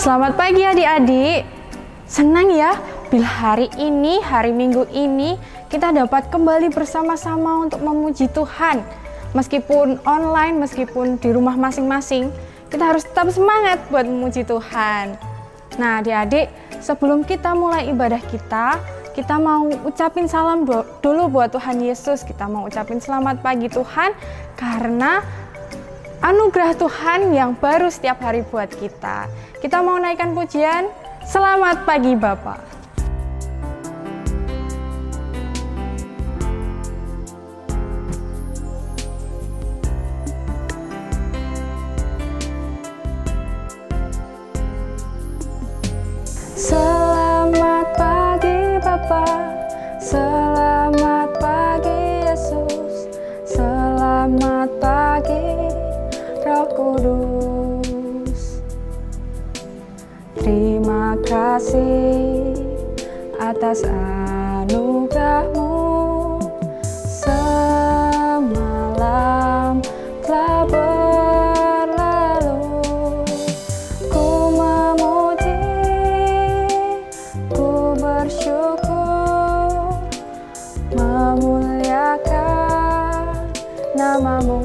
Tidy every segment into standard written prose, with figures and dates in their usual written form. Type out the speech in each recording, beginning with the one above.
Selamat pagi adik-adik. Senang ya bila hari ini, hari Minggu ini kita dapat kembali bersama-sama untuk memuji Tuhan. Meskipun online, meskipun di rumah masing-masing, kita harus tetap semangat buat memuji Tuhan. Nah adik-adik, sebelum kita mulai ibadah kita mau ucapin salam dulu buat Tuhan Yesus. Kita mau ucapin selamat pagi Tuhan, karena anugerah Tuhan yang baru setiap hari buat kita. Kita mau naikkan pujian, selamat pagi Bapak. Selamat pagi Bapak, selamat pagi Yesus, selamat pagi Roh Kudus. Terima kasih atas anugerah-Mu. Semalam telah berlalu, ku memuji, ku bersyukur, memuliakan nama-Mu.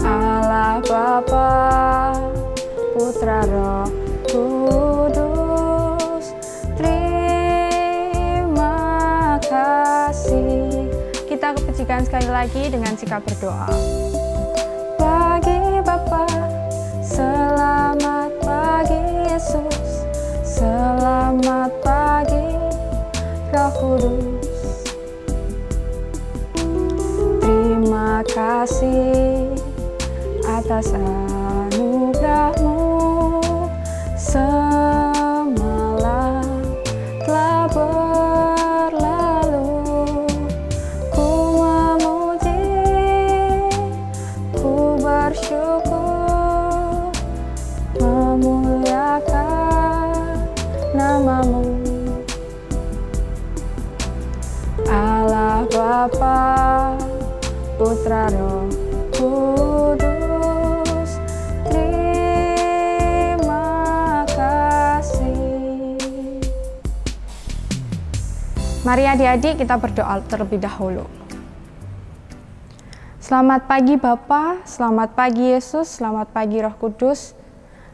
Allah Bapa, Putra Roh Kudus, terima kasih. Kita pujikan sekali lagi dengan sikap berdoa. Pagi Bapa, selamat pagi Yesus, selamat pagi Roh Kudus. Terima kasih atas anugerah-Mu. Semalam telah berlalu, ku memuji, ku bersyukur, memuliakan nama-Mu. Allah Bapa, Putra Roh Kudus, terima kasih. Mari adik-adik kita berdoa terlebih dahulu. Selamat pagi Bapa, selamat pagi Yesus, selamat pagi Roh Kudus.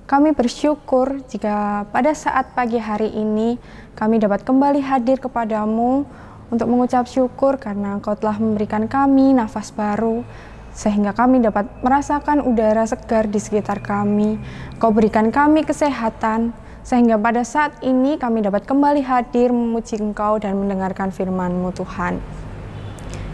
Kami bersyukur jika pada saat pagi hari ini kami dapat kembali hadir kepadamu untuk mengucap syukur karena Engkau telah memberikan kami nafas baru, sehingga kami dapat merasakan udara segar di sekitar kami. Kau berikan kami kesehatan, sehingga pada saat ini kami dapat kembali hadir memuji Engkau dan mendengarkan firman-Mu Tuhan.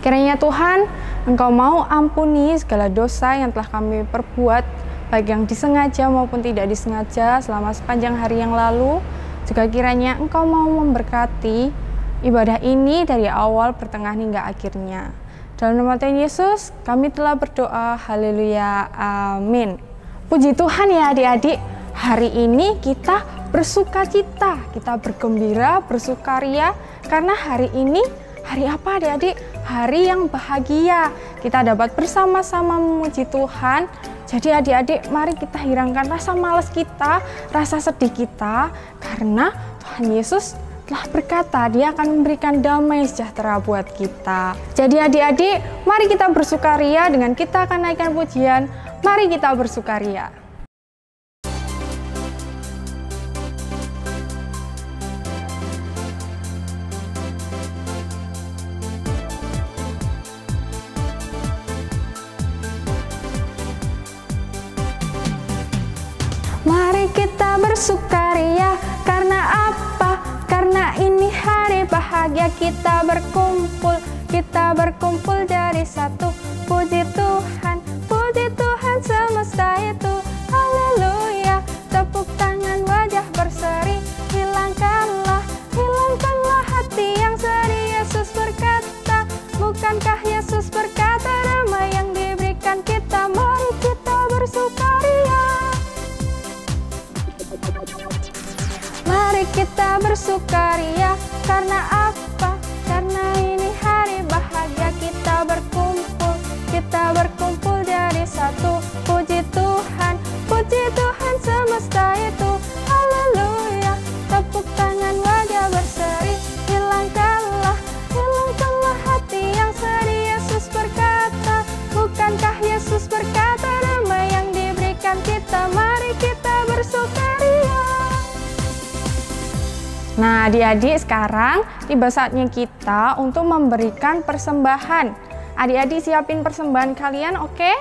Kiranya Tuhan, Engkau mau ampuni segala dosa yang telah kami perbuat, baik yang disengaja maupun tidak disengaja selama sepanjang hari yang lalu. Juga kiranya Engkau mau memberkati ibadah ini dari awal, pertengahan hingga akhirnya. Dalam nama Tuhan Yesus, kami telah berdoa. Haleluya. Amin. Puji Tuhan ya adik-adik. Hari ini kita bersukacita, kita bergembira, bersukaria. Karena hari ini, hari apa adik-adik? Hari yang bahagia. Kita dapat bersama-sama memuji Tuhan. Jadi adik-adik, mari kita hilangkan rasa malas kita, rasa sedih kita. Karena Tuhan Yesus telah berkata Dia akan memberikan damai sejahtera buat kita. Jadi adik-adik, mari kita bersukaria dengan kita akan naikkan pujian. Mari kita bersukaria. Mari kita bersukaria, karena apa? Karena ini hari bahagia, kita berkumpul jadi satu. Puji Tuhan semesta itu. Haleluya, tepuk tangan, wajah berseri. Hilangkanlah hati yang sedih. Yesus berkata, bukankah Yesus berkata, damai yang diberikan kita. Mari kita bersukaria. Mari kita bersukaria, karena apa? Karena ini hari bahagia, kita berkumpul jadi satu. Puji Tuhan Nah, adik-adik, sekarang tiba saatnya kita untuk memberikan persembahan. Adik-adik siapin persembahan kalian, oke?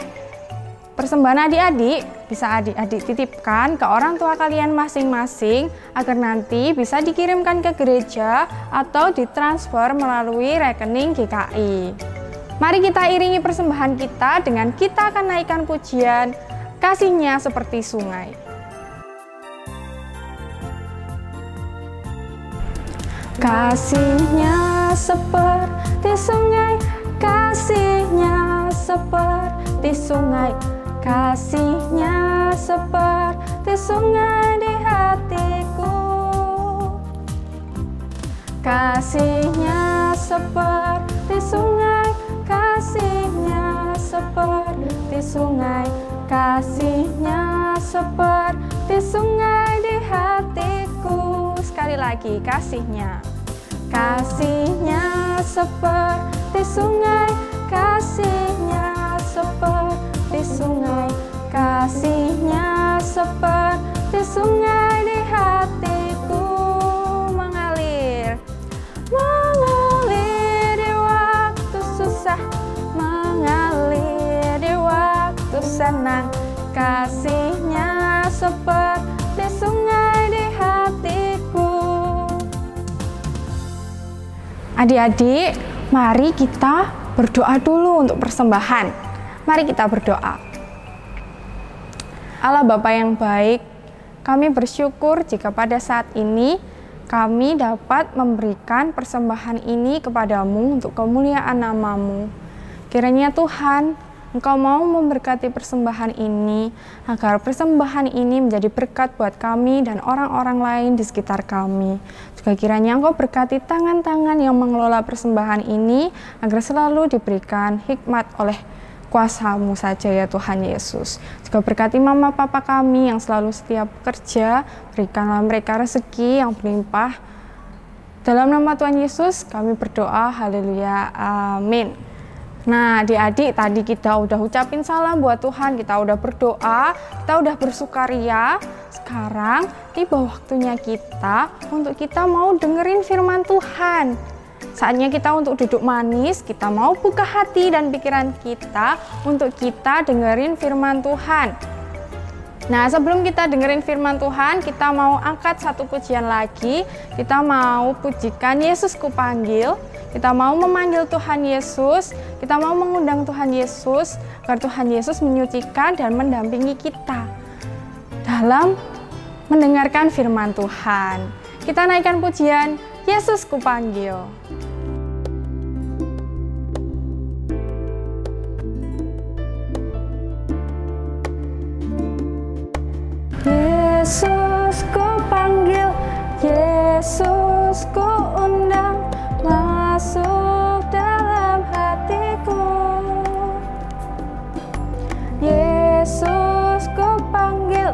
Persembahan adik-adik bisa adik-adik titipkan ke orang tua kalian masing-masing agar nanti bisa dikirimkan ke gereja atau ditransfer melalui rekening GKI. Mari kita iringi persembahan kita dengan kita akan naikkan pujian Kasih-Nya Seperti Sungai. Kasih-Nya seperti sungai, kasih-Nya seperti sungai, kasih-Nya seperti sungai di hatiku. Kasih-Nya seperti sungai, kasih-Nya seperti sungai, kasih-Nya seperti sungai di hatiku. Sekali lagi, kasih-Nya. Kasih-Nya seperti sungai, kasih-Nya seperti sungai, kasih-Nya seperti sungai di hatiku. Mengalir, mengalir di waktu susah, mengalir di waktu senang. Kasih-Nya seperti sungai di hatiku. Adik-adik, mari kita berdoa dulu untuk persembahan. Mari kita berdoa. Allah Bapa yang baik, kami bersyukur jika pada saat ini kami dapat memberikan persembahan ini kepadamu untuk kemuliaan nama-Mu. Kiranya Tuhan, Engkau mau memberkati persembahan ini, agar persembahan ini menjadi berkat buat kami dan orang-orang lain di sekitar kami. Juga kiranya Engkau berkati tangan-tangan yang mengelola persembahan ini, agar selalu diberikan hikmat oleh kuasa-Mu saja ya Tuhan Yesus. Juga berkati mama papa kami yang selalu setia bekerja, berikanlah mereka rezeki yang berlimpah. Dalam nama Tuhan Yesus kami berdoa, haleluya, amin. Nah, adik-adik, tadi kita udah ucapin salam buat Tuhan, kita udah berdoa, kita udah bersukaria. Sekarang tiba waktunya kita untuk kita mau dengerin firman Tuhan. Saatnya kita untuk duduk manis, kita mau buka hati dan pikiran kita untuk kita dengerin firman Tuhan. Nah, sebelum kita dengerin firman Tuhan, kita mau angkat satu pujian lagi. Kita mau pujikan Yesus Kupanggil. Kita mau memanggil Tuhan Yesus, kita mau mengundang Tuhan Yesus, agar Tuhan Yesus menyucikan dan mendampingi kita dalam mendengarkan firman Tuhan. Kita naikkan pujian, Yesus Kupanggil. Yesus Kupanggil, Yesus Kuundang, masuk dalam hatiku. Yesus Kupanggil,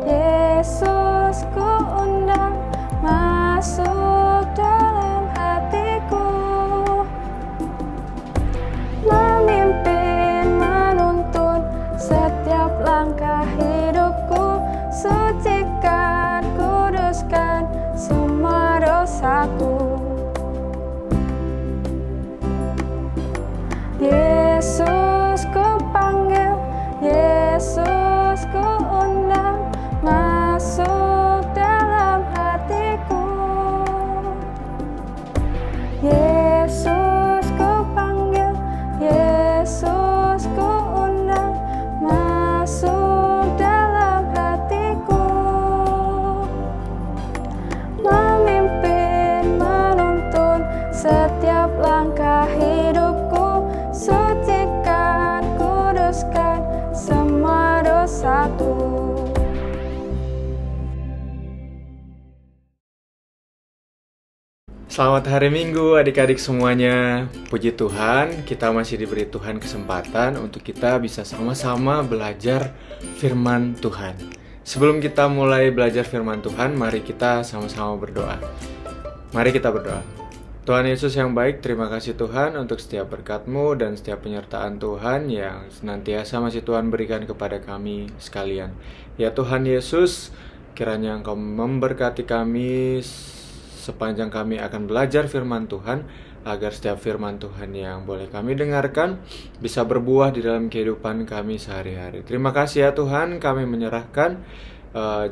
Yesus Kuundang, masuk dalam hatiku. Memimpin, menuntun setiap langkah hidupku, sucikan, kuduskan semua dosaku. Yesus Kupanggil, Yesus Kuundang, masuk dalam hatiku. Yesus Kupanggil, Yesus Kuundang, masuk dalam hatiku. Memimpin, menuntun setiap langkah hidupku, sucikan, kuduskan semua dosaku. Selamat hari Minggu adik-adik semuanya. Puji Tuhan, kita masih diberi Tuhan kesempatan untuk kita bisa sama-sama belajar firman Tuhan. Sebelum kita mulai belajar firman Tuhan, mari kita sama-sama berdoa. Mari kita berdoa. Tuhan Yesus yang baik, terima kasih Tuhan untuk setiap berkat-Mu dan setiap penyertaan Tuhan yang senantiasa masih Tuhan berikan kepada kami sekalian. Ya Tuhan Yesus, kiranya Engkau memberkati kami sepanjang kami akan belajar firman Tuhan, agar setiap firman Tuhan yang boleh kami dengarkan bisa berbuah di dalam kehidupan kami sehari-hari. Terima kasih ya Tuhan, kami menyerahkan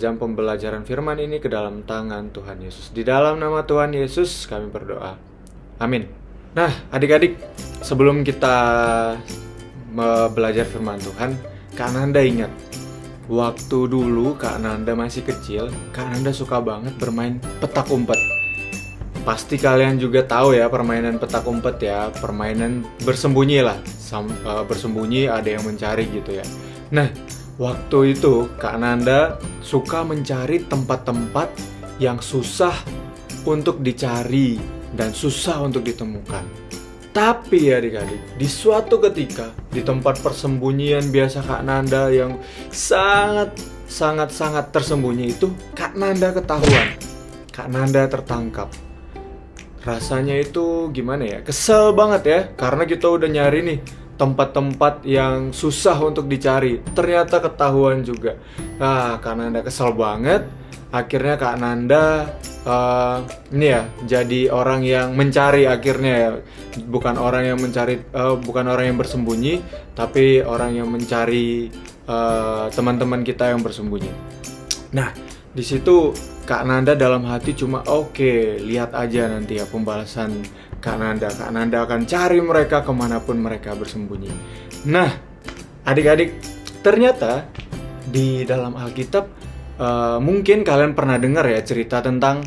jam pembelajaran firman ini ke dalam tangan Tuhan Yesus. Di dalam nama Tuhan Yesus kami berdoa. Amin. Nah, adik-adik, sebelum kita belajar firman Tuhan, Kak Nanda ingat, waktu dulu Kak Nanda masih kecil, Kak Nanda suka banget bermain petak umpet. Pasti kalian juga tahu ya permainan petak umpet ya, permainan bersembunyi lah, bersembunyi ada yang mencari gitu ya. Nah, waktu itu Kak Nanda suka mencari tempat-tempat yang susah untuk dicari dan susah untuk ditemukan. Tapi ya adik-adik, di suatu ketika di tempat persembunyian biasa Kak Nanda yang sangat tersembunyi itu, Kak Nanda ketahuan, Kak Nanda tertangkap. Rasanya itu gimana ya, kesel banget ya, karena kita udah nyari nih tempat-tempat yang susah untuk dicari, ternyata ketahuan juga. Nah, Kak Nanda kesel banget. Akhirnya Kak Nanda ini ya, jadi orang yang mencari akhirnya ya, bukan orang yang mencari, bukan orang yang bersembunyi, tapi orang yang mencari teman-teman kita yang bersembunyi. Nah, di situ Kak Nanda dalam hati cuma oke, lihat aja nanti ya pembalasan Kak Nanda. Kak Nanda akan cari mereka kemanapun mereka bersembunyi. Nah, adik-adik, ternyata di dalam Alkitab mungkin kalian pernah dengar ya cerita tentang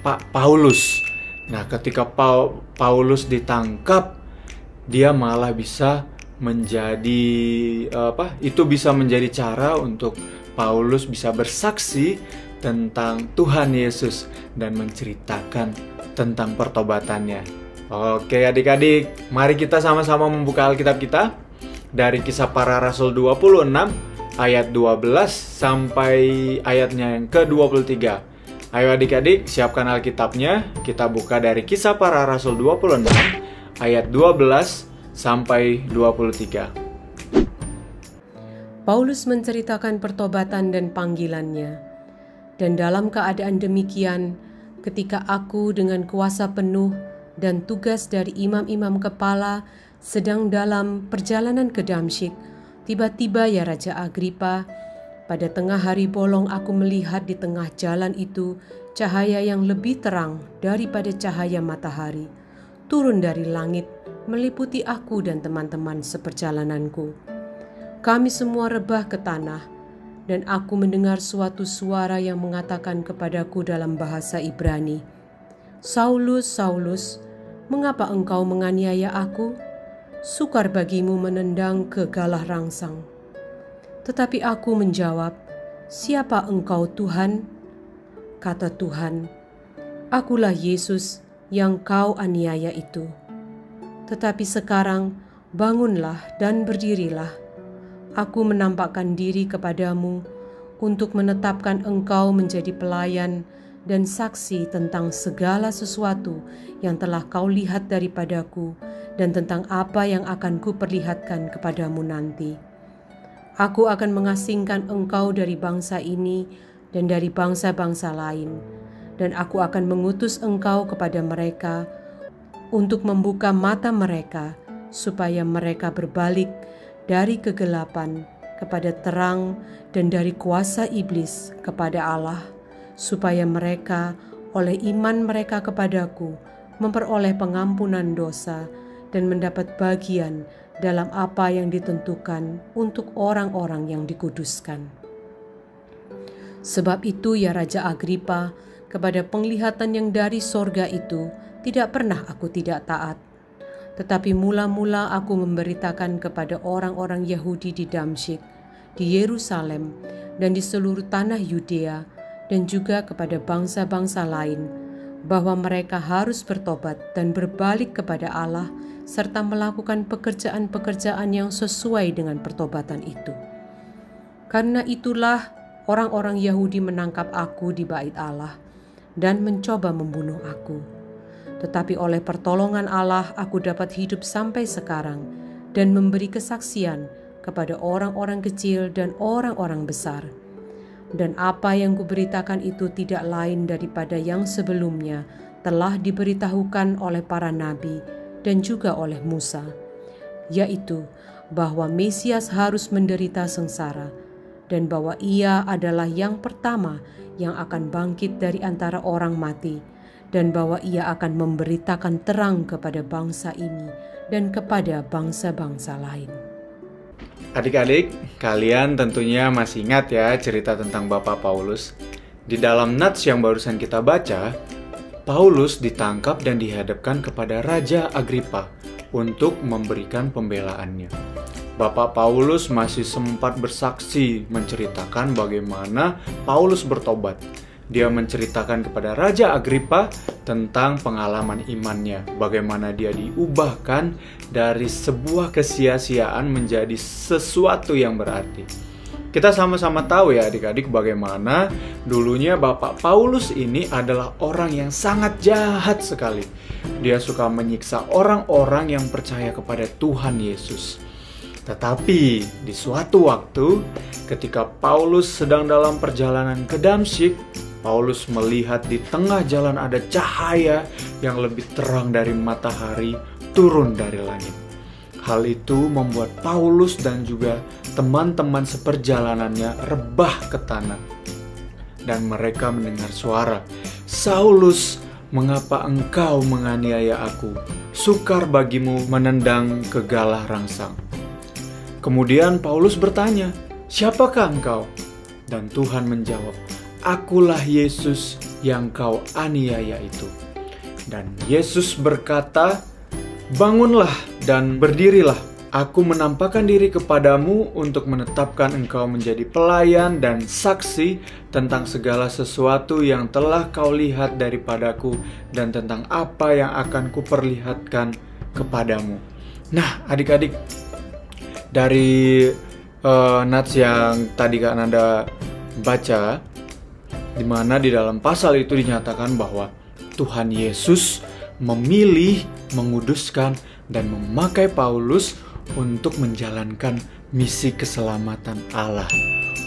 Pak Paulus. Nah, ketika Paulus ditangkap, dia malah bisa menjadi itu bisa menjadi cara untuk Paulus bisa bersaksi tentang Tuhan Yesus dan menceritakan tentang pertobatannya. Oke adik-adik, mari kita sama-sama membuka Alkitab kita dari Kisah Para Rasul 26 ayat 12 sampai ayatnya yang ke-23. Ayo adik-adik, siapkan Alkitabnya. Kita buka dari Kisah Para Rasul 26 ayat 12 sampai 23. Paulus menceritakan pertobatan dan panggilannya. Dan dalam keadaan demikian, ketika aku dengan kuasa penuh dan tugas dari imam-imam kepala sedang dalam perjalanan ke Damsyik, tiba-tiba ya Raja Agripa, pada tengah hari bolong aku melihat di tengah jalan itu cahaya yang lebih terang daripada cahaya matahari, turun dari langit, meliputi aku dan teman-teman seperjalananku. Kami semua rebah ke tanah, dan aku mendengar suatu suara yang mengatakan kepadaku dalam bahasa Ibrani, "Saulus, Saulus, mengapa engkau menganiaya aku? Sukar bagimu menendang ke galah rangsang." Tetapi aku menjawab, "Siapa engkau Tuhan?" Kata Tuhan, "Akulah Yesus yang kau aniaya itu. Tetapi sekarang bangunlah dan berdirilah. Aku menampakkan diri kepadamu untuk menetapkan engkau menjadi pelayan dan saksi tentang segala sesuatu yang telah kau lihat daripadaku dan tentang apa yang akan kuperlihatkan kepadamu nanti. Aku akan mengasingkan engkau dari bangsa ini dan dari bangsa-bangsa lain, dan aku akan mengutus engkau kepada mereka untuk membuka mata mereka supaya mereka berbalik dari kegelapan kepada terang dan dari kuasa iblis kepada Allah, supaya mereka oleh iman mereka kepadaku memperoleh pengampunan dosa dan mendapat bagian dalam apa yang ditentukan untuk orang-orang yang dikuduskan. Sebab itu ya Raja Agripa, kepada penglihatan yang dari sorga itu tidak pernah aku tidak taat. Tetapi mula-mula aku memberitakan kepada orang-orang Yahudi di Damsyik, di Yerusalem, dan di seluruh tanah Yudea, dan juga kepada bangsa-bangsa lain, bahwa mereka harus bertobat dan berbalik kepada Allah, serta melakukan pekerjaan-pekerjaan yang sesuai dengan pertobatan itu. Karena itulah orang-orang Yahudi menangkap aku di bait Allah, dan mencoba membunuh aku. Tetapi oleh pertolongan Allah aku dapat hidup sampai sekarang dan memberi kesaksian kepada orang-orang kecil dan orang-orang besar. Dan apa yang kuberitakan itu tidak lain daripada yang sebelumnya telah diberitahukan oleh para nabi dan juga oleh Musa, yaitu bahwa Mesias harus menderita sengsara, dan bahwa ia adalah yang pertama yang akan bangkit dari antara orang mati, dan bahwa ia akan memberitakan terang kepada bangsa ini dan kepada bangsa-bangsa lain. Adik-adik, kalian tentunya masih ingat ya cerita tentang Bapak Paulus. Di dalam nats yang barusan kita baca, Paulus ditangkap dan dihadapkan kepada Raja Agripa untuk memberikan pembelaannya. Bapak Paulus masih sempat bersaksi menceritakan bagaimana Paulus bertobat. Dia menceritakan kepada Raja Agripa tentang pengalaman imannya, bagaimana dia diubahkan dari sebuah kesia-siaan menjadi sesuatu yang berarti. Kita sama-sama tahu ya adik-adik bagaimana dulunya Bapak Paulus ini adalah orang yang sangat jahat sekali. Dia suka menyiksa orang-orang yang percaya kepada Tuhan Yesus. Tetapi di suatu waktu ketika Paulus sedang dalam perjalanan ke Damsyik, Paulus melihat di tengah jalan ada cahaya yang lebih terang dari matahari turun dari langit. Hal itu membuat Paulus dan juga teman-teman seperjalanannya rebah ke tanah. Dan mereka mendengar suara, "Saulus, mengapa engkau menganiaya aku? Sukar bagimu menendang ke galah rangsang." Kemudian Paulus bertanya, "Siapakah engkau?" Dan Tuhan menjawab, "Akulah Yesus yang kau aniaya itu." Dan Yesus berkata, "Bangunlah dan berdirilah. Aku menampakkan diri kepadamu untuk menetapkan engkau menjadi pelayan dan saksi tentang segala sesuatu yang telah kau lihat daripadaku dan tentang apa yang akan kuperlihatkan kepadamu." Nah, adik-adik, dari nats yang tadi Kak Nanda baca, di mana di dalam pasal itu dinyatakan bahwa Tuhan Yesus memilih, menguduskan, dan memakai Paulus untuk menjalankan misi keselamatan Allah,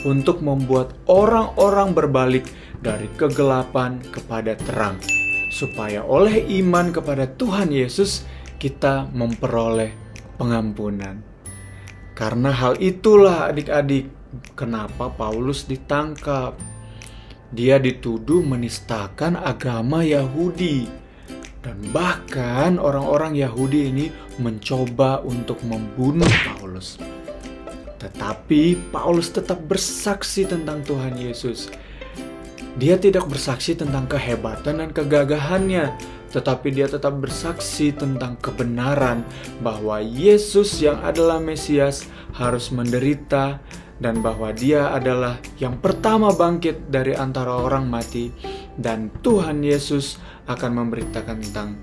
untuk membuat orang-orang berbalik dari kegelapan kepada terang, supaya oleh iman kepada Tuhan Yesus kita memperoleh pengampunan. Karena hal itulah adik-adik, kenapa Paulus ditangkap. Dia dituduh menistakan agama Yahudi. Dan bahkan orang-orang Yahudi ini mencoba untuk membunuh Paulus. Tetapi Paulus tetap bersaksi tentang Tuhan Yesus. Dia tidak bersaksi tentang kehebatan dan kegagahannya, tetapi dia tetap bersaksi tentang kebenaran bahwa Yesus yang adalah Mesias harus menderita, dan bahwa dia adalah yang pertama bangkit dari antara orang mati, dan Tuhan Yesus akan memberitakan tentang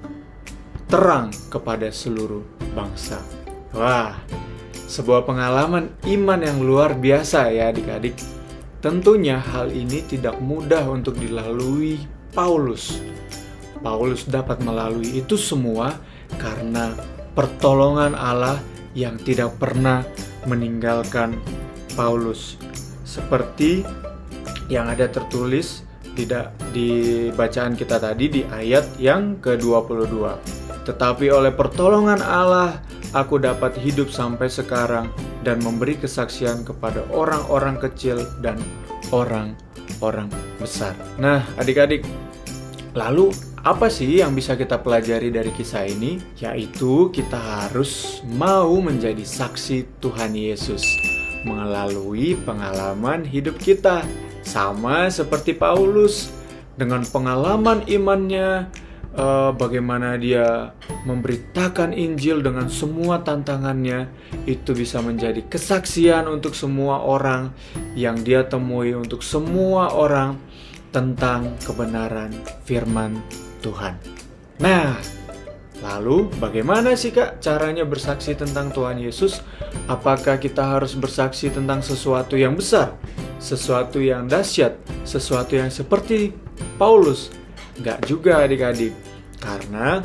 terang kepada seluruh bangsa. Wah, sebuah pengalaman iman yang luar biasa ya adik-adik. Tentunya hal ini tidak mudah untuk dilalui Paulus. Paulus dapat melalui itu semua karena pertolongan Allah yang tidak pernah meninggalkan Paulus. Seperti yang ada tertulis di bacaan kita tadi di ayat yang ke-22. Tetapi oleh pertolongan Allah, aku dapat hidup sampai sekarang dan memberi kesaksian kepada orang-orang kecil dan orang-orang besar. Nah, adik-adik, lalu apa sih yang bisa kita pelajari dari kisah ini? Yaitu kita harus mau menjadi saksi Tuhan Yesus melalui pengalaman hidup kita. Sama seperti Paulus, dengan pengalaman imannya, bagaimana dia memberitakan Injil dengan semua tantangannya, itu bisa menjadi kesaksian untuk semua orang yang dia temui, untuk semua orang tentang kebenaran firman Tuhan. Nah, lalu bagaimana sih Kak caranya bersaksi tentang Tuhan Yesus? Apakah kita harus bersaksi tentang sesuatu yang besar, sesuatu yang dahsyat, sesuatu yang seperti Paulus? Enggak juga adik-adik. Karena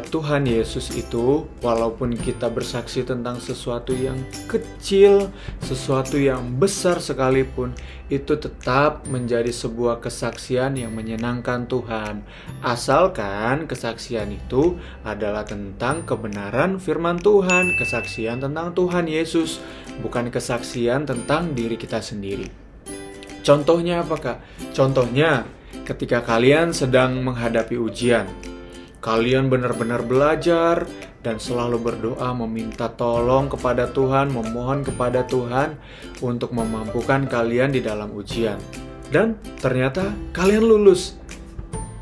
Tuhan Yesus itu, walaupun kita bersaksi tentang sesuatu yang kecil, sesuatu yang besar sekalipun, itu tetap menjadi sebuah kesaksian yang menyenangkan Tuhan. Asalkan kesaksian itu adalah tentang kebenaran firman Tuhan, kesaksian tentang Tuhan Yesus, bukan kesaksian tentang diri kita sendiri. Contohnya apa, Kak? Contohnya ketika kalian sedang menghadapi ujian, kalian benar-benar belajar dan selalu berdoa meminta tolong kepada Tuhan, memohon kepada Tuhan untuk memampukan kalian di dalam ujian. Dan ternyata kalian lulus.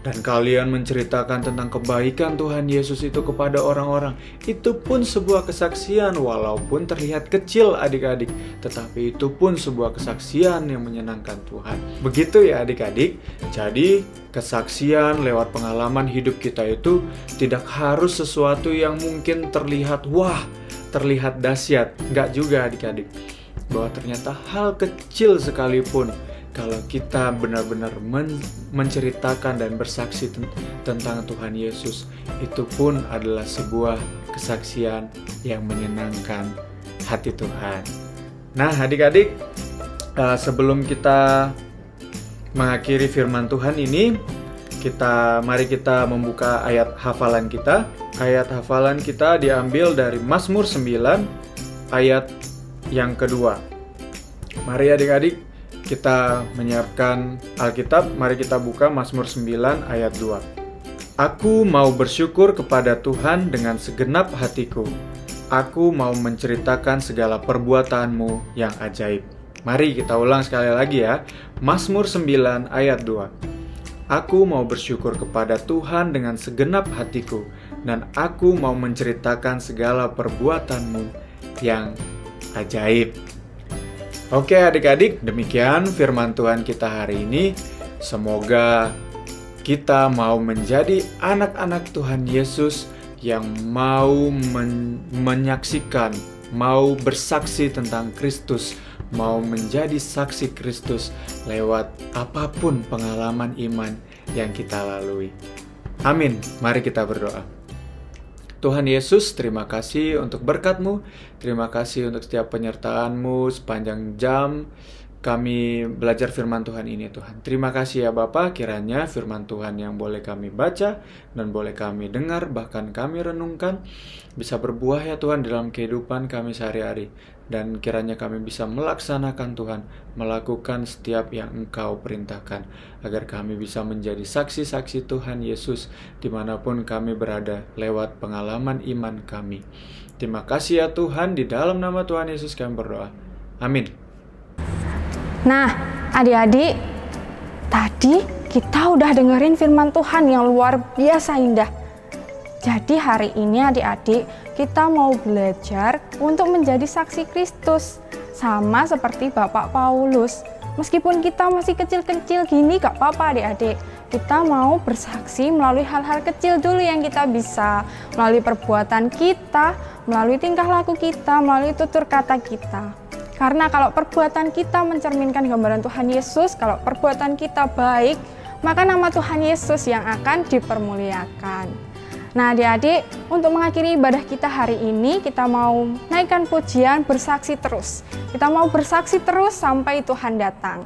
Dan kalian menceritakan tentang kebaikan Tuhan Yesus itu kepada orang-orang. Itu pun sebuah kesaksian, walaupun terlihat kecil adik-adik, tetapi itu pun sebuah kesaksian yang menyenangkan Tuhan. Begitu ya adik-adik. Jadi kesaksian lewat pengalaman hidup kita itu tidak harus sesuatu yang mungkin terlihat wah, terlihat dahsyat. Enggak juga adik-adik. Bahwa ternyata hal kecil sekalipun, kalau kita benar-benar menceritakan dan bersaksi tentang Tuhan Yesus, itu pun adalah sebuah kesaksian yang menyenangkan hati Tuhan. Nah adik-adik, sebelum kita mengakhiri firman Tuhan ini, mari kita membuka ayat hafalan kita. Ayat hafalan kita diambil dari Mazmur 9 ayat yang kedua. Mari adik-adik, kita menyiapkan Alkitab. Mari kita buka Mazmur 9 ayat 2. Aku mau bersyukur kepada Tuhan dengan segenap hatiku. Aku mau menceritakan segala perbuatan-Mu yang ajaib. Mari kita ulang sekali lagi ya. Mazmur 9 ayat 2. Aku mau bersyukur kepada Tuhan dengan segenap hatiku, dan aku mau menceritakan segala perbuatan-Mu yang ajaib. Oke adik-adik, demikian firman Tuhan kita hari ini. Semoga kita mau menjadi anak-anak Tuhan Yesus yang mau menyaksikan, mau bersaksi tentang Kristus, mau menjadi saksi Kristus lewat apapun pengalaman iman yang kita lalui. Amin. Mari kita berdoa. Tuhan Yesus, terima kasih untuk berkat-Mu, terima kasih untuk setiap penyertaan-Mu sepanjang jam kami belajar firman Tuhan ini Tuhan. Terima kasih ya Bapa, kiranya firman Tuhan yang boleh kami baca dan boleh kami dengar, bahkan kami renungkan, bisa berbuah ya Tuhan dalam kehidupan kami sehari-hari. Dan kiranya kami bisa melaksanakan Tuhan, melakukan setiap yang Engkau perintahkan, agar kami bisa menjadi saksi-saksi Tuhan Yesus dimanapun kami berada lewat pengalaman iman kami. Terima kasih ya Tuhan, di dalam nama Tuhan Yesus kami berdoa. Amin. Nah, adik-adik, tadi kita udah dengerin firman Tuhan yang luar biasa indah. Jadi hari ini adik-adik, kita mau belajar untuk menjadi saksi Kristus. Sama seperti Bapak Paulus. Meskipun kita masih kecil-kecil gini, gak apa-apa adik-adik. Kita mau bersaksi melalui hal-hal kecil dulu yang kita bisa. Melalui perbuatan kita, melalui tingkah laku kita, melalui tutur kata kita. Karena kalau perbuatan kita mencerminkan gambaran Tuhan Yesus, kalau perbuatan kita baik, maka nama Tuhan Yesus yang akan dipermuliakan. Nah adik-adik, untuk mengakhiri ibadah kita hari ini, kita mau naikkan pujian bersaksi terus. Kita mau bersaksi terus sampai Tuhan datang.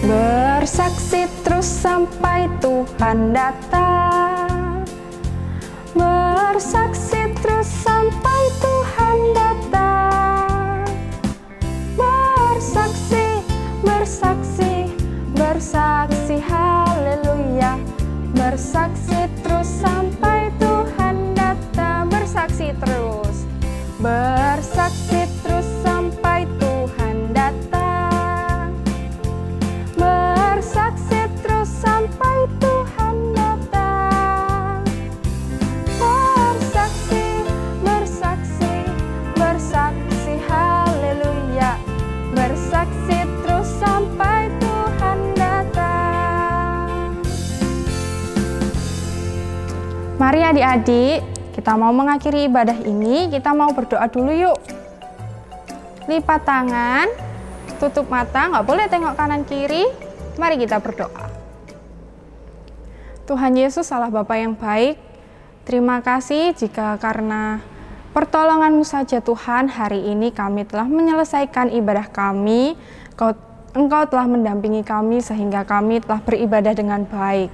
Bersaksi terus sampai Tuhan datang. Bersaksi terus sampai Tuhan datang. Bersaksi, bersaksi, bersaksi, haleluya. Bersaksi terus sampai Tuhan datang. Bersaksi terus. Bersaksi terus sampai Tuhan datang. Bersaksi terus sampai Tuhan datang. Bersaksi, bersaksi, bersaksi, haleluya. Bersaksi terus sampai Tuhan datang. Mari adik-adik, kita mau mengakhiri ibadah ini, kita mau berdoa dulu yuk. Lipat tangan, tutup mata, nggak boleh tengok kanan kiri. Mari kita berdoa. Tuhan Yesus Allah Bapa yang baik, terima kasih jika karena pertolongan-Mu saja Tuhan, hari ini kami telah menyelesaikan ibadah kami. Engkau telah mendampingi kami sehingga kami telah beribadah dengan baik.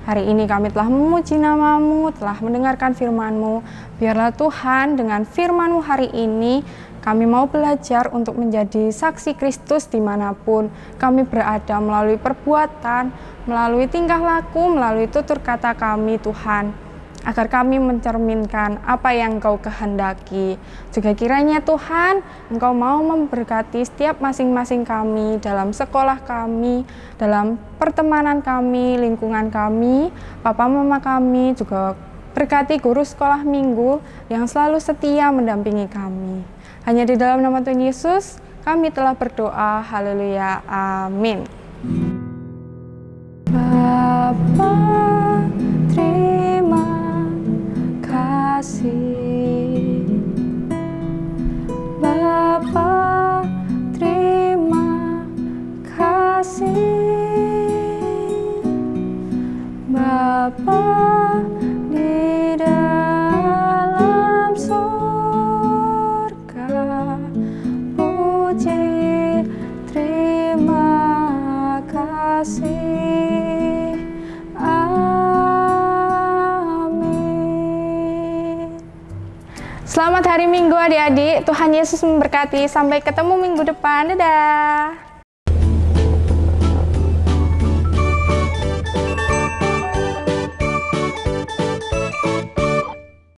Hari ini kami telah memuji nama-Mu, telah mendengarkan firman-Mu. Biarlah Tuhan dengan firman-Mu hari ini kami mau belajar untuk menjadi saksi Kristus dimanapun kami berada, melalui perbuatan, melalui tingkah laku, melalui tutur kata kami Tuhan, agar kami mencerminkan apa yang Engkau kehendaki. Juga kiranya Tuhan, Engkau mau memberkati setiap masing-masing kami dalam sekolah kami, dalam pertemanan kami, lingkungan kami, papa mama kami, juga berkati guru sekolah minggu yang selalu setia mendampingi kami. Hanya di dalam nama Tuhan Yesus, kami telah berdoa. Haleluya. Amin. Bapa, terima kasih. Bapa, terima kasih. Bapa di dalam surga, puji, terima kasih. Selamat hari Minggu adik-adik, Tuhan Yesus memberkati, sampai ketemu minggu depan, dadah.